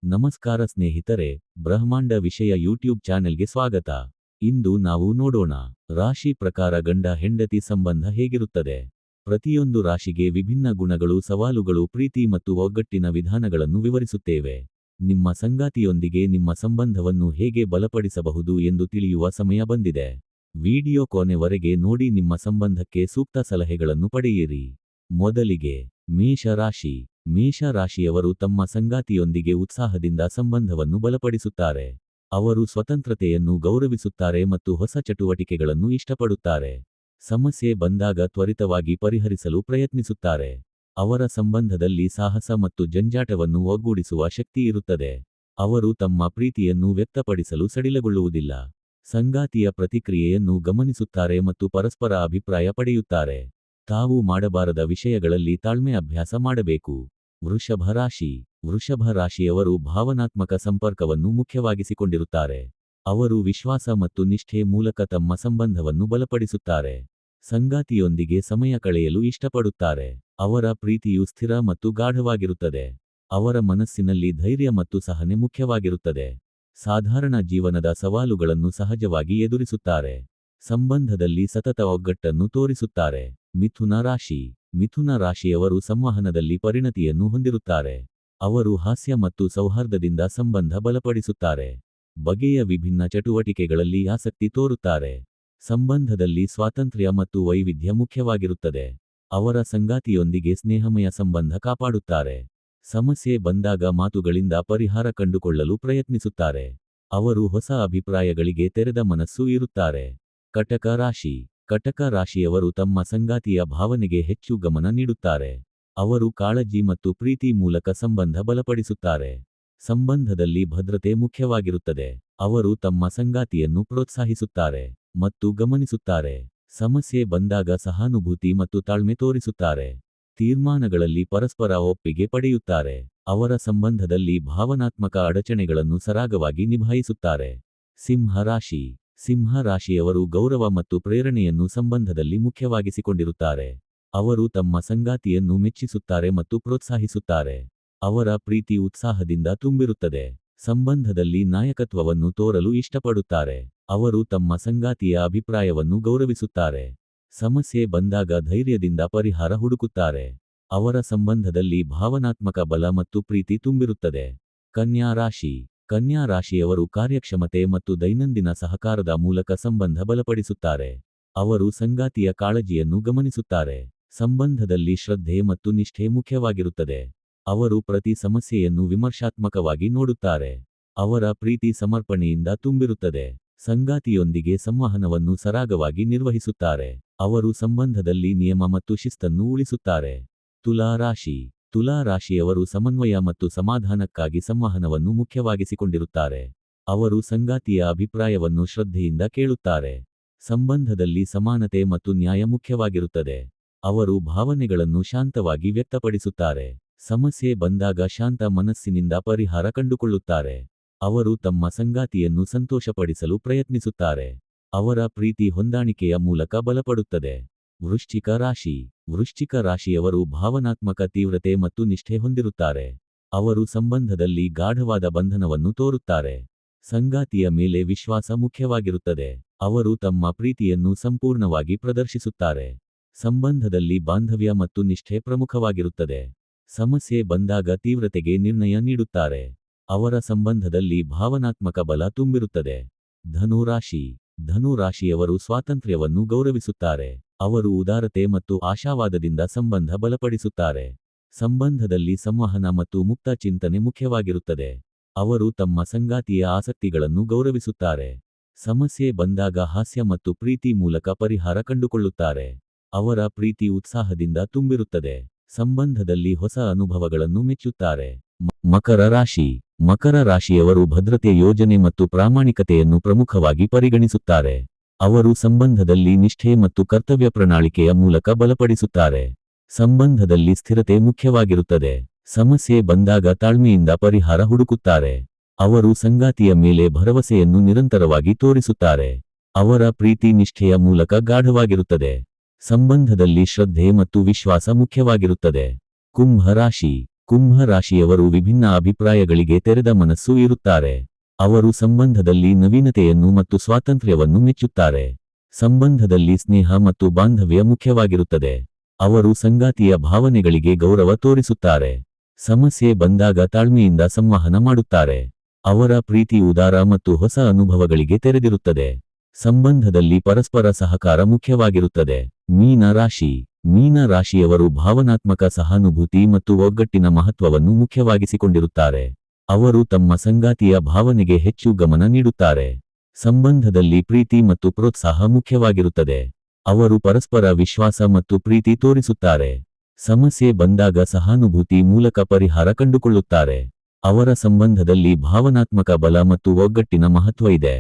ನಮಸ್ಕಾರ ಸ್ನೇಹಿತರೆ, ಬ್ರಹ್ಮಾಂಡ ವಿಷಯ ಯೂಟ್ಯೂಬ್ ಚಾನೆಲ್ಗೆ ಸ್ವಾಗತ. ಇಂದು ನಾವು ನೋಡೋಣ, ರಾಶಿ ಪ್ರಕಾರ ಗಂಡ ಹೆಂಡತಿ ಸಂಬಂಧ ಹೇಗಿರುತ್ತದೆ. ಪ್ರತಿಯೊಂದು ರಾಶಿಗೆ ವಿಭಿನ್ನ ಗುಣಗಳು, ಸವಾಲುಗಳು, ಪ್ರೀತಿ ಮತ್ತು ಒಗ್ಗಟ್ಟಿನ ವಿಧಾನಗಳನ್ನು ವಿವರಿಸುತ್ತೇವೆ. ನಿಮ್ಮ ಸಂಗಾತಿಯೊಂದಿಗೆ ನಿಮ್ಮ ಸಂಬಂಧವನ್ನು ಹೇಗೆ ಬಲಪಡಿಸಬಹುದು ಎಂದು ತಿಳಿಯುವ ಸಮಯ ಬಂದಿದೆ. ವಿಡಿಯೋ ಕೊನೆವರೆಗೆ ನೋಡಿ, ನಿಮ್ಮ ಸಂಬಂಧಕ್ಕೆ ಸೂಕ್ತ ಸಲಹೆಗಳನ್ನು ಪಡೆಯಿರಿ. ಮೊದಲಿಗೆ ಮೇಷರಾಶಿ. ಮೇಷರಾಶಿಯವರು ತಮ್ಮ ಸಂಗಾತಿಯೊಂದಿಗೆ ಉತ್ಸಾಹದಿಂದ ಸಂಬಂಧವನ್ನು ಬಲಪಡಿಸುತ್ತಾರೆ. ಅವರು ಸ್ವತಂತ್ರತೆಯನ್ನು ಗೌರವಿಸುತ್ತಾರೆ ಮತ್ತು ಹೊಸ ಚಟುವಟಿಕೆಗಳನ್ನು ಇಷ್ಟಪಡುತ್ತಾರೆ. ಸಮಸ್ಯೆ ಬಂದಾಗ ತ್ವರಿತವಾಗಿ ಪರಿಹರಿಸಲು ಪ್ರಯತ್ನಿಸುತ್ತಾರೆ. ಅವರ ಸಂಬಂಧದಲ್ಲಿ ಸಾಹಸ ಮತ್ತು ಜಂಜಾಟವನ್ನು ಒಗ್ಗೂಡಿಸುವ ಶಕ್ತಿ ಇರುತ್ತದೆ. ಅವರು ತಮ್ಮ ಪ್ರೀತಿಯನ್ನು ವ್ಯಕ್ತಪಡಿಸಲು ಸಡಿಲಗೊಳ್ಳುವುದಿಲ್ಲ. ಸಂಗಾತಿಯ ಪ್ರತಿಕ್ರಿಯೆಯನ್ನು ಗಮನಿಸುತ್ತಾರೆ ಮತ್ತು ಪರಸ್ಪರ ಅಭಿಪ್ರಾಯ ಪಡೆಯುತ್ತಾರೆ. ತಾವು ಮಾಡಬಾರದ ವಿಷಯಗಳಲ್ಲಿ ತಾಳ್ಮೆ ಅಭ್ಯಾಸ ಮಾಡಬೇಕು. ವೃಷಭ ರಾಶಿ. ವೃಷಭ ರಾಶಿಯವರು ಭಾವನಾತ್ಮಕ ಸಂಪರ್ಕವನ್ನು ಮುಖ್ಯವಾಗಿಸಿಕೊಂಡಿರುತ್ತಾರೆ. ಅವರು ವಿಶ್ವಾಸ ಮತ್ತು ನಿಷ್ಠೆ ಮೂಲಕ ತಮ್ಮ ಸಂಬಂಧವನ್ನು ಬಲಪಡಿಸುತ್ತಾರೆ. ಸಂಗಾತಿಯೊಂದಿಗೆ ಸಮಯ ಕಳೆಯಲು ಇಷ್ಟಪಡುತ್ತಾರೆ. ಅವರ ಪ್ರೀತಿಯು ಸ್ಥಿರ ಮತ್ತು ಗಾಢವಾಗಿರುತ್ತದೆ. ಅವರ ಮನಸ್ಸಿನಲ್ಲಿ ಧೈರ್ಯ ಮತ್ತು ಸಹನೆ ಮುಖ್ಯವಾಗಿರುತ್ತದೆ. ಸಾಧಾರಣ ಜೀವನದ ಸವಾಲುಗಳನ್ನು ಸಹಜವಾಗಿ ಎದುರಿಸುತ್ತಾರೆ. ಸಂಬಂಧದಲ್ಲಿ ಸತತ ಒಗ್ಗಟ್ಟನ್ನು ತೋರಿಸುತ್ತಾರೆ. ಮಿಥುನ ರಾಶಿ. ಮಿಥುನ ರಾಶಿಯವರು ಸಂವಹನದಲ್ಲಿ ಪರಿಣತಿಯನ್ನು ಹೊಂದಿರುತ್ತಾರೆ. ಅವರು ಹಾಸ್ಯ ಮತ್ತು ಸೌಹಾರ್ದದಿಂದ ಸಂಬಂಧ ಬಲಪಡಿಸುತ್ತಾರೆ. ಬಗೆಯ ವಿಭಿನ್ನ ಚಟುವಟಿಕೆಗಳಲ್ಲಿ ಆಸಕ್ತಿ ತೋರುತ್ತಾರೆ. ಸಂಬಂಧದಲ್ಲಿ ಸ್ವಾತಂತ್ರ್ಯ ಮತ್ತು ವೈವಿಧ್ಯ ಮುಖ್ಯವಾಗಿರುತ್ತದೆ. ಅವರ ಸಂಗಾತಿಯೊಂದಿಗೆ ಸ್ನೇಹಮಯ ಸಂಬಂಧ ಕಾಪಾಡುತ್ತಾರೆ. ಸಮಸ್ಯೆ ಬಂದಾಗ ಮಾತುಗಳಿಂದ ಪರಿಹಾರ ಕಂಡುಕೊಳ್ಳಲು ಪ್ರಯತ್ನಿಸುತ್ತಾರೆ. ಅವರು ಹೊಸ ಅಭಿಪ್ರಾಯಗಳಿಗೆ ತೆರೆದ ಮನಸ್ಸು ಇರುತ್ತಾರೆ. ಕಟಕ ರಾಶಿ. ಕಟಕ ರಾಶಿಯವರು ತಮ್ಮ ಸಂಗಾತಿಯ ಭಾವನೆಗೆ ಹೆಚ್ಚು ಗಮನ ನೀಡುತ್ತಾರೆ. ಅವರು ಕಾಳಜಿ ಮತ್ತು ಪ್ರೀತಿ ಮೂಲಕ ಸಂಬಂಧ ಬಲಪಡಿಸುತ್ತಾರೆ. ಸಂಬಂಧದಲ್ಲಿ ಭದ್ರತೆ ಮುಖ್ಯವಾಗಿರುತ್ತದೆ. ಅವರು ತಮ್ಮ ಸಂಗಾತಿಯನ್ನು ಪ್ರೋತ್ಸಾಹಿಸುತ್ತಾರೆ ಮತ್ತು ಗಮನಿಸುತ್ತಾರೆ. ಸಮಸ್ಯೆ ಬಂದಾಗ ಸಹಾನುಭೂತಿ ಮತ್ತು ತಾಳ್ಮೆ ತೋರಿಸುತ್ತಾರೆ. ತೀರ್ಮಾನಗಳಲ್ಲಿ ಪರಸ್ಪರ ಒಪ್ಪಿಗೆ ಪಡೆಯುತ್ತಾರೆ. ಅವರ ಸಂಬಂಧದಲ್ಲಿ ಭಾವನಾತ್ಮಕ ಅಡಚಣೆಗಳನ್ನು ಸರಾಗವಾಗಿ ನಿಭಾಯಿಸುತ್ತಾರೆ. ಸಿಂಹ ರಾಶಿ. ಸಿಂಹ ರಾಶಿಯವರು ಗೌರವ ಮತ್ತು ಪ್ರೇರಣೆಯನ್ನು ಸಂಬಂಧದಲ್ಲಿ ಮುಖ್ಯವಾಗಿಸಿಕೊಂಡಿರುತ್ತಾರೆ. ಅವರು ತಮ್ಮ ಸಂಗಾತಿಯನ್ನು ಮೆಚ್ಚಿಸುತ್ತಾರೆ ಮತ್ತು ಪ್ರೋತ್ಸಾಹಿಸುತ್ತಾರೆ. ಅವರ ಪ್ರೀತಿ ಉತ್ಸಾಹದಿಂದ ತುಂಬಿರುತ್ತದೆ. ಸಂಬಂಧದಲ್ಲಿ ನಾಯಕತ್ವವನ್ನು ತೋರಲು ಇಷ್ಟಪಡುತ್ತಾರೆ. ಅವರು ತಮ್ಮ ಸಂಗಾತಿಯ ಅಭಿಪ್ರಾಯವನ್ನು ಗೌರವಿಸುತ್ತಾರೆ. ಸಮಸ್ಯೆ ಬಂದಾಗ ಧೈರ್ಯದಿಂದ ಪರಿಹಾರ ಹುಡುಕುತ್ತಾರೆ. ಅವರ ಸಂಬಂಧದಲ್ಲಿ ಭಾವನಾತ್ಮಕ ಬಲ ಮತ್ತು ಪ್ರೀತಿ ತುಂಬಿರುತ್ತದೆ. ಕನ್ಯಾ ರಾಶಿ. ಕನ್ಯಾ ರಾಶಿಯವರು ಕಾರ್ಯಕ್ಷಮತೆ ಮತ್ತು ದೈನಂದಿನ ಸಹಕಾರದ ಮೂಲಕ ಸಂಬಂಧ ಬಲಪಡಿಸುತ್ತಾರೆ. ಅವರು ಸಂಗಾತಿಯ ಕಾಳಜಿಯನ್ನು ಗಮನಿಸುತ್ತಾರೆ. ಸಂಬಂಧದಲ್ಲಿ ಶ್ರದ್ಧೆ ಮತ್ತು ನಿಷ್ಠೆ ಮುಖ್ಯವಾಗಿರುತ್ತದೆ. ಅವರು ಪ್ರತಿ ಸಮಸ್ಯೆಯನ್ನು ವಿಮರ್ಶಾತ್ಮಕವಾಗಿ ನೋಡುತ್ತಾರೆ. ಅವರ ಪ್ರೀತಿ ಸಮರ್ಪಣೆಯಿಂದ ತುಂಬಿರುತ್ತದೆ. ಸಂಗಾತಿಯೊಂದಿಗೆ ಸಂವಹನವನ್ನು ಸರಾಗವಾಗಿ ನಿರ್ವಹಿಸುತ್ತಾರೆ. ಅವರು ಸಂಬಂಧದಲ್ಲಿ ನಿಯಮ ಮತ್ತು ಶಿಸ್ತನ್ನು ಉಳಿಸುತ್ತಾರೆ. ತುಲಾ ರಾಶಿ. ತುಲಾ ರಾಶಿಯವರು ಸಮನ್ವಯ ಮತ್ತು ಸಮಾಧಾನಕ್ಕಾಗಿ ಸಂವಹನವನ್ನು ಮುಖ್ಯವಾಗಿಸಿಕೊಂಡಿರುತ್ತಾರೆ. ಅವರು ಸಂಗಾತಿಯ ಅಭಿಪ್ರಾಯವನ್ನು ಶ್ರದ್ಧೆಯಿಂದ ಕೇಳುತ್ತಾರೆ. ಸಂಬಂಧದಲ್ಲಿ ಸಮಾನತೆ ಮತ್ತು ನ್ಯಾಯ ಮುಖ್ಯವಾಗಿರುತ್ತದೆ. ಅವರು ಭಾವನೆಗಳನ್ನು ಶಾಂತವಾಗಿ ವ್ಯಕ್ತಪಡಿಸುತ್ತಾರೆ. ಸಮಸ್ಯೆ ಬಂದಾಗ ಶಾಂತ ಮನಸ್ಸಿನಿಂದ ಪರಿಹಾರ ಕಂಡುಕೊಳ್ಳುತ್ತಾರೆ. ಅವರು ತಮ್ಮ ಸಂಗಾತಿಯನ್ನು ಸಂತೋಷಪಡಿಸಲು ಪ್ರಯತ್ನಿಸುತ್ತಾರೆ. ಅವರ ಪ್ರೀತಿ ಹೊಂದಾಣಿಕೆಯ ಮೂಲಕ ಬಲಪಡುತ್ತದೆ. ವೃಶ್ಚಿಕ ರಾಶಿ. ವೃಶ್ಚಿಕ ರಾಶಿಯವರು ಭಾವನಾತ್ಮಕ ತೀವ್ರತೆ ಮತ್ತು ನಿಷ್ಠೆ ಹೊಂದಿರುತ್ತಾರೆ. ಅವರು ಸಂಬಂಧದಲ್ಲಿ ಗಾಢವಾದ ಬಂಧನವನ್ನು ತೋರುತ್ತಾರೆ. ಸಂಗಾತಿಯ ಮೇಲೆ ವಿಶ್ವಾಸ ಮುಖ್ಯವಾಗಿರುತ್ತದೆ. ಅವರು ತಮ್ಮ ಪ್ರೀತಿಯನ್ನು ಸಂಪೂರ್ಣವಾಗಿ ಪ್ರದರ್ಶಿಸುತ್ತಾರೆ. ಸಂಬಂಧದಲ್ಲಿ ಬಾಂಧವ್ಯ ಮತ್ತು ನಿಷ್ಠೆ ಪ್ರಮುಖವಾಗಿರುತ್ತದೆ. ಸಮಸ್ಯೆ ಬಂದಾಗ ತೀವ್ರತೆಗೆ ನಿರ್ಣಯ ನೀಡುತ್ತಾರೆ. ಅವರ ಸಂಬಂಧದಲ್ಲಿ ಭಾವನಾತ್ಮಕ ಬಲ ತುಂಬಿರುತ್ತದೆ. ಧನು ರಾಶಿ. ಧನು ರಾಶಿಯವರು ಸ್ವಾತಂತ್ರ್ಯವನ್ನು ಗೌರವಿಸುತ್ತಾರೆ. ಅವರು ಉದಾರತೆ ಮತ್ತು ಆಶಾವಾದದಿಂದ ಸಂಬಂಧ ಬಲಪಡಿಸುತ್ತಾರೆ. ಸಂಬಂಧದಲ್ಲಿ ಸಂವಹನ ಮತ್ತು ಮುಕ್ತ ಚಿಂತನೆ ಮುಖ್ಯವಾಗಿರುತ್ತದೆ. ಅವರು ತಮ್ಮ ಸಂಗಾತಿಯ ಆಸಕ್ತಿಗಳನ್ನು ಗೌರವಿಸುತ್ತಾರೆ. ಸಮಸ್ಯೆ ಬಂದಾಗ ಹಾಸ್ಯ ಮತ್ತು ಪ್ರೀತಿ ಮೂಲಕ ಪರಿಹಾರ ಕಂಡುಕೊಳ್ಳುತ್ತಾರೆ. ಅವರ ಪ್ರೀತಿ ಉತ್ಸಾಹದಿಂದ ತುಂಬಿರುತ್ತದೆ. ಸಂಬಂಧದಲ್ಲಿ ಹೊಸ ಅನುಭವಗಳನ್ನು ಮೆಚ್ಚುತ್ತಾರೆ. ಮಕರ ರಾಶಿ. ಮಕರ ರಾಶಿಯವರು ಭದ್ರತೆ ಯೋಜನೆ ಮತ್ತು ಪ್ರಾಮಾಣಿಕತೆಯನ್ನು ಪ್ರಮುಖವಾಗಿ ಪರಿಗಣಿಸುತ್ತಾರೆ. ಅವರು ಸಂಬಂಧದಲ್ಲಿ ನಿಷ್ಠೆ ಮತ್ತು ಕರ್ತವ್ಯ ಪ್ರಣಾಳಿಕೆಯ ಮೂಲಕ ಬಲಪಡಿಸುತ್ತಾರೆ. ಸಂಬಂಧದಲ್ಲಿ ಸ್ಥಿರತೆ ಮುಖ್ಯವಾಗಿರುತ್ತದೆ. ಸಮಸ್ಯೆ ಬಂದಾಗ ತಾಳ್ಮೆಯಿಂದ ಪರಿಹಾರ ಹುಡುಕುತ್ತಾರೆ. ಅವರು ಸಂಗಾತಿಯ ಮೇಲೆ ಭರವಸೆಯನ್ನು ನಿರಂತರವಾಗಿ ತೋರಿಸುತ್ತಾರೆ. ಅವರ ಪ್ರೀತಿ ನಿಷ್ಠೆಯ ಮೂಲಕ ಗಾಢವಾಗಿರುತ್ತದೆ. ಸಂಬಂಧದಲ್ಲಿ ಶ್ರದ್ಧೆ ಮತ್ತು ವಿಶ್ವಾಸ ಮುಖ್ಯವಾಗಿರುತ್ತದೆ. ಕುಂಭ ರಾಶಿ. ಕುಂಭ ರಾಶಿಯವರು ವಿಭಿನ್ನ ಅಭಿಪ್ರಾಯಗಳಿಗೆ ತೆರೆದ ಮನಸ್ಸು ಇರುತ್ತಾರೆ. ಅವರು ಸಂಬಂಧದಲ್ಲಿ ನವೀನತೆಯನ್ನು ಮತ್ತು ಸ್ವಾತಂತ್ರ್ಯವನ್ನು ಮೆಚ್ಚುತ್ತಾರೆ. ಸಂಬಂಧದಲ್ಲಿ ಸ್ನೇಹ ಮತ್ತು ಬಾಂಧವ್ಯ ಮುಖ್ಯವಾಗಿರುತ್ತದೆ. ಅವರು ಸಂಗಾತಿಯ ಭಾವನೆಗಳಿಗೆ ಗೌರವ ತೋರಿಸುತ್ತಾರೆ. ಸಮಸ್ಯೆ ಬಂದಾಗ ತಾಳ್ಮೆಯಿಂದ ಸಂವಹನ ಮಾಡುತ್ತಾರೆ. ಅವರ ಪ್ರೀತಿ ಉದಾರ ಮತ್ತು ಹೊಸ ಅನುಭವಗಳಿಗೆ ತೆರೆದಿರುತ್ತದೆ. ಸಂಬಂಧದಲ್ಲಿ ಪರಸ್ಪರ ಸಹಕಾರ ಮುಖ್ಯವಾಗಿರುತ್ತದೆ. ಮೀನ ರಾಶಿ. ಮೀನ ರಾಶಿಯವರು ಭಾವನಾತ್ಮಕ ಸಹಾನುಭೂತಿ ಮತ್ತು ಒಗ್ಗಟ್ಟಿನ ಮಹತ್ವವನ್ನು ಮುಖ್ಯವಾಗಿಸಿಕೊಂಡಿರುತ್ತಾರೆ. ಅವರು ತಮ್ಮ ಸಂಗಾತಿಯ ಭಾವನೆಗೆ ಹೆಚ್ಚು ಗಮನ ನೀಡುತ್ತಾರೆ. ಸಂಬಂಧದಲ್ಲಿ ಪ್ರೀತಿ ಮತ್ತು ಪ್ರೋತ್ಸಾಹ ಮುಖ್ಯವಾಗಿರುತ್ತದೆ. ಅವರು ಪರಸ್ಪರ ವಿಶ್ವಾಸ ಮತ್ತು ಪ್ರೀತಿ ತೋರಿಸುತ್ತಾರೆ. ಸಮಸ್ಯೆ ಬಂದಾಗ ಸಹಾನುಭೂತಿ ಮೂಲಕ ಪರಿಹಾರ ಕಂಡುಕೊಳ್ಳುತ್ತಾರೆ. ಅವರ ಸಂಬಂಧದಲ್ಲಿ ಭಾವನಾತ್ಮಕ ಬಲ ಮತ್ತು ಒಗ್ಗಟ್ಟಿನ ಮಹತ್ವ ಇದೆ.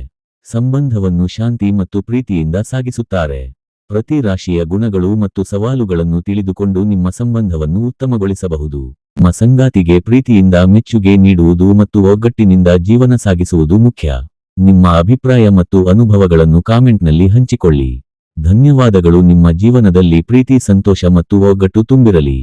ಸಂಬಂಧವನ್ನು ಶಾಂತಿ ಮತ್ತು ಪ್ರೀತಿಯಿಂದ ಸಾಗಿಸುತ್ತಾರೆ. ಪ್ರತಿ ರಾಶಿಯ ಗುಣಗಳು ಮತ್ತು ಸವಾಲುಗಳನ್ನು ತಿಳಿದುಕೊಂಡು ನಿಮ್ಮ ಸಂಬಂಧವನ್ನು ಉತ್ತಮಗೊಳಿಸಬಹುದು. ನಿಮ್ಮ ಸಂಗಾತಿಗೆ ಪ್ರೀತಿಯಿಂದ ಮೆಚ್ಚುಗೆ ನೀಡುವುದು ಮತ್ತು ಒಗ್ಗಟ್ಟಿನಿಂದ ಜೀವನ ಸಾಗಿಸುವುದು ಮುಖ್ಯ. ನಿಮ್ಮ ಅಭಿಪ್ರಾಯ ಮತ್ತು ಅನುಭವಗಳನ್ನು ಕಾಮೆಂಟ್ನಲ್ಲಿ ಹಂಚಿಕೊಳ್ಳಿ. ಧನ್ಯವಾದಗಳು. ನಿಮ್ಮ ಜೀವನದಲ್ಲಿ ಪ್ರೀತಿ, ಸಂತೋಷ ಮತ್ತು ಒಗ್ಗಟ್ಟು ತುಂಬಿರಲಿ.